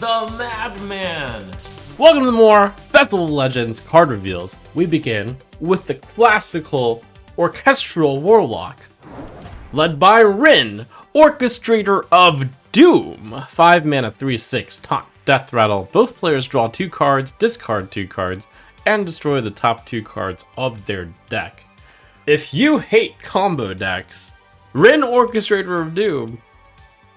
the Madman! Welcome to more Festival of Legends card reveals. We begin with the classical orchestral Warlock, led by Rin, Orchestrator of Doom. 5 mana, 3/6, taunt, death rattle. Both players draw 2 cards, discard 2 cards, and destroy the top 2 cards of their deck. If you hate combo decks, Rin, Orchestrator of Doom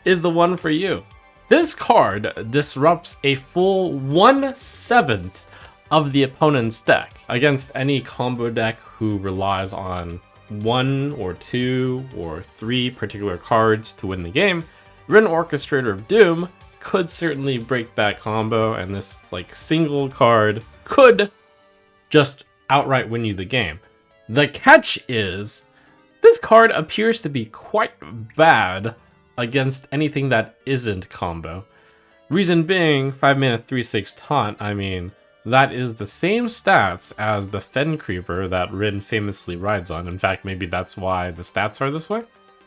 is the one for you. This card disrupts a full 1/7 of the opponent's deck against any combo deck who relies on 1 or 2 or 3 particular cards to win the game. Rin, Orchestrator of Doom could certainly break that combo, and this single card could just outright win you the game. The catch is, this card appears to be quite bad against anything that isn't combo. Reason being, 5 mana, 3/6 taunt. I mean, that is the same stats as the Fen Creeper that Rin famously rides on. In fact, maybe that's why the stats are this way.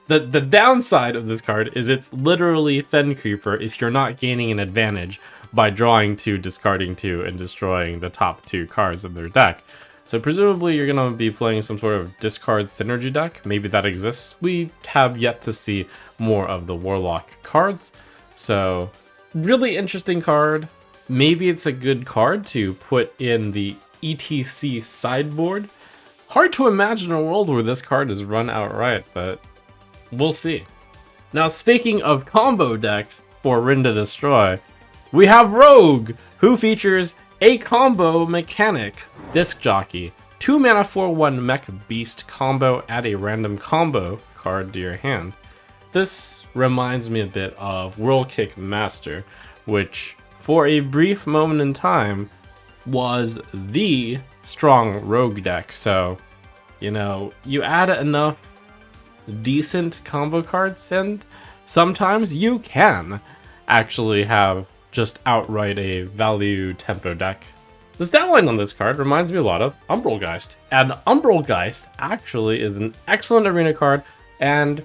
The downside of this card is it's literally Fen Creeper if you're not gaining an advantage by drawing 2, discarding 2, and destroying the top 2 cards of their deck. So presumably you're going to be playing some sort of discard synergy deck. Maybe that exists. We have yet to see more of the Warlock cards. So really interesting card. Maybe it's a good card to put in the ETC sideboard. Hard to imagine a world where this card is run outright, but we'll see. Now, speaking of combo decks for Rin to destroy, we have Rogue, who features a combo mechanic. Disc Jockey, 2 mana, 4/1 Mech Beast combo, add a random combo card to your hand. This reminds me a bit of World Kick Master, which for a brief moment in time was the strong rogue deck. So, you add enough decent combo cards and sometimes you can actually have just outright a value tempo deck. The stat line on this card reminds me a lot of Umbral, and Umbral actually is an excellent arena card and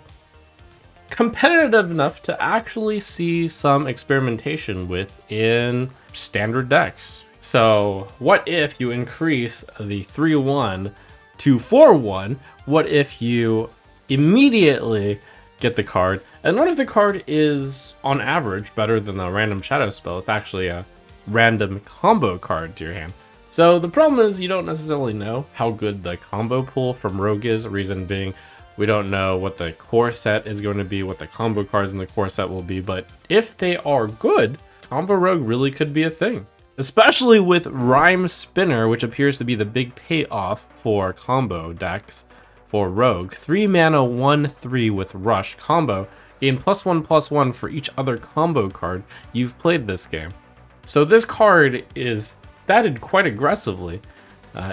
competitive enough to actually see some experimentation with in standard decks. So what if you increase the 3/1 to 4/1? What if you immediately get the card? And what if the card is on average better than a random shadow spell? It's actually a random combo card to your hand. So the problem is you don't necessarily know how good the combo pool from Rogue is. Reason being, we don't know what the core set is going to be, what the combo cards in the core set will be. But if they are good, combo Rogue really could be a thing. Especially with Rhyme Spinner, which appears to be the big payoff for combo decks for Rogue. 3 mana, 1/3 with Rush combo. Gain +1/+1 for each other combo card you've played this game. So this card is statted quite aggressively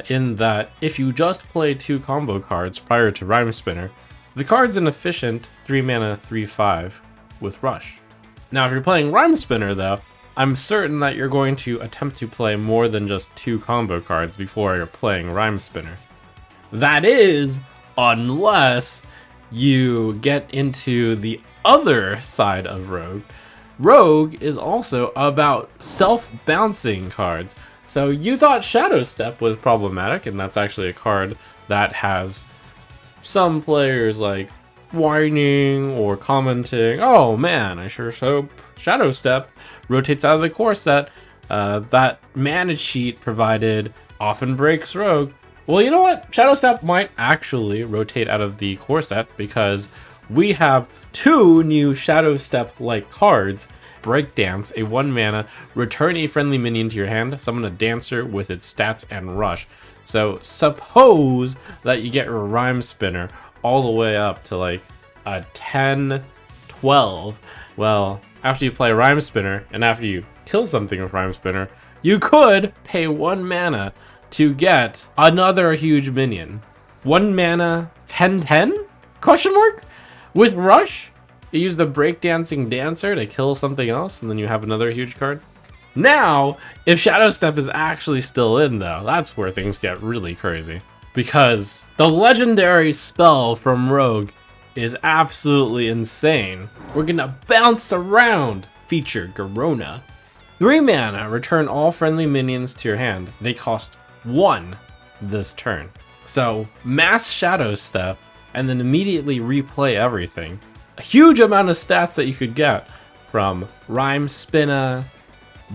in that if you just play 2 combo cards prior to Rhyme Spinner, the card's an efficient 3 mana, 3/5 with Rush. Now, if you're playing Rhyme Spinner though, I'm certain that you're going to attempt to play more than just 2 combo cards before you're playing Rhyme Spinner. That is, unless you get into the other side of Rogue. Rogue is also about self-bouncing cards. So you thought Shadow Step was problematic, and that's actually a card that has some players whining or commenting, "Oh man, I sure hope Shadow Step rotates out of the core set. That mana cheat provided often breaks Rogue." Well, you know what? Shadow Step might actually rotate out of the core set because we have 2 new Shadow Step-like cards. Breakdance, a 1 mana, return a friendly minion to your hand, summon a dancer with its stats and rush. So suppose that you get your Rhyme Spinner all the way up to a 10-12. Well, after you play Rhyme Spinner and after you kill something with Rhyme Spinner, you could pay 1 mana to get another huge minion. 1 mana, 10-10? Question mark? With Rush, you use the Breakdancing Dancer to kill something else, and then you have another huge card. Now, if Shadow Step is actually still in, though, that's where things get really crazy. Because the legendary spell from Rogue is absolutely insane. We're gonna bounce around, feature Garona. 3 mana, return all friendly minions to your hand. They cost 1 this turn. So mass shadow step and then immediately replay everything. A huge amount of stats that you could get from Rhyme Spinna,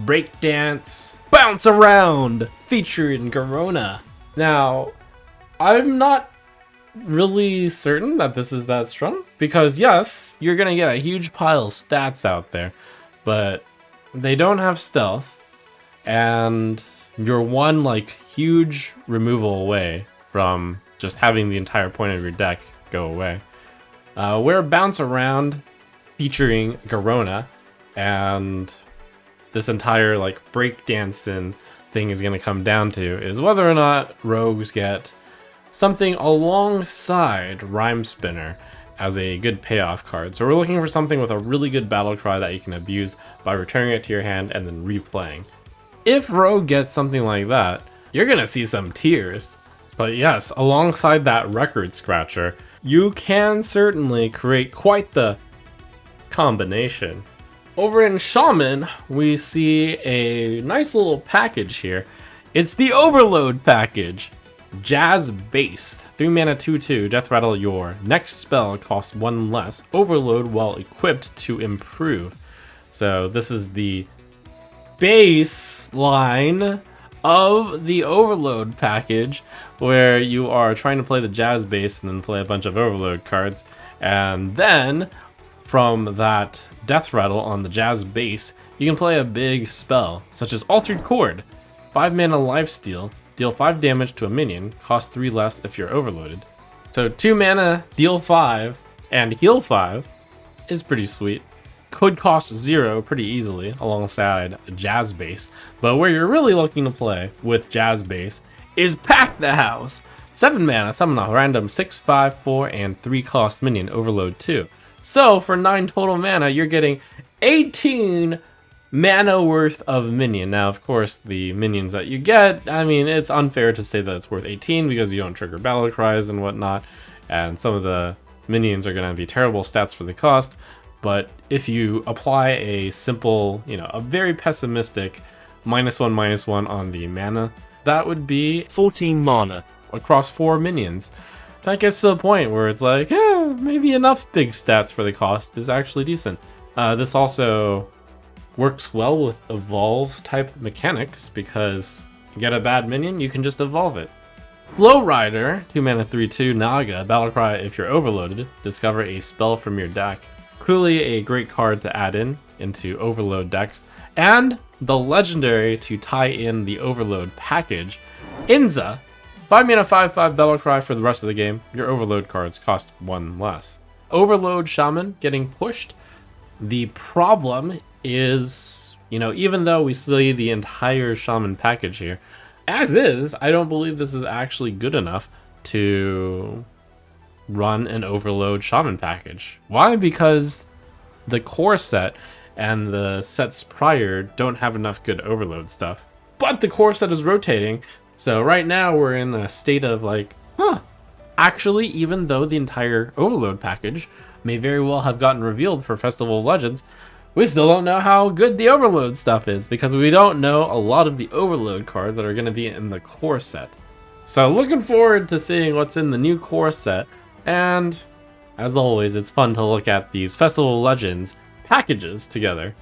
Breakdance, Bounce Around, featuring Garona. Now, I'm not really certain that this is that strong, because yes, you're gonna get a huge pile of stats out there, but they don't have stealth, and you're one like huge removal away from just having the entire point of your deck go away. Where Bounce Around featuring Garona and this entire like breakdancing thing is going to come down to is whether or not rogues get something alongside Rhyme Spinner as a good payoff card. So we're looking for something with a really good battle cry that you can abuse by returning it to your hand and then replaying. If rogue gets something like that, you're going to see some tears. But yes, alongside that record scratcher, you can certainly create quite the combination. Over in Shaman, we see a nice little package here. It's the Overload package. Jazz based. 3 mana 2/2, Death Rattle your next spell costs 1 less. Overload while equipped to improve. So this is the baseline of the Overload package, where you are trying to play the Jazz base and then play a bunch of Overload cards. And then from that Death Rattle on the Jazz base, you can play a big spell, such as Altered Chord. 5 mana Lifesteal, deal 5 damage to a minion, cost 3 less if you're overloaded. So 2 mana, deal 5, and heal 5 is pretty sweet. Could cost 0 pretty easily alongside Jazz base, but where you're really looking to play with Jazz base is Pack the House. 7 mana, summon a random 6, 5, 4, and 3 cost minion, overload 2. So for 9 total mana, you're getting 18 mana worth of minion. Now, of course, the minions that you get, I mean, it's unfair to say that it's worth 18 because you don't trigger battle cries and whatnot, and some of the minions are going to be terrible stats for the cost. But if you apply a simple, a very pessimistic -1/-1 on the mana, that would be 14 mana across 4 minions. That gets to the point where it's like, maybe enough big stats for the cost is actually decent. This also works well with evolve type mechanics, because you get a bad minion, you can just evolve it. Flow Rider, 2 mana 3/2 Naga, battlecry if you're overloaded, discover a spell from your deck. Clearly a great card to add into overload decks, and the legendary to tie in the overload package, jnZa. 5 mana 5/5 battlecry for the rest of the game. Your overload cards cost 1 less. Overload Shaman getting pushed. The problem is, even though we see the entire Shaman package here, as is, I don't believe this is actually good enough to run an overload Shaman package. Why? Because the core set and the sets prior don't have enough good overload stuff. But the core set is rotating, so right now we're in a state of like, actually, even though the entire overload package may very well have gotten revealed for Festival of Legends, we still don't know how good the overload stuff is, because we don't know a lot of the overload cards that are going to be in the core set. So looking forward to seeing what's in the new core set, and as always, it's fun to look at these Festival of Legends packages together.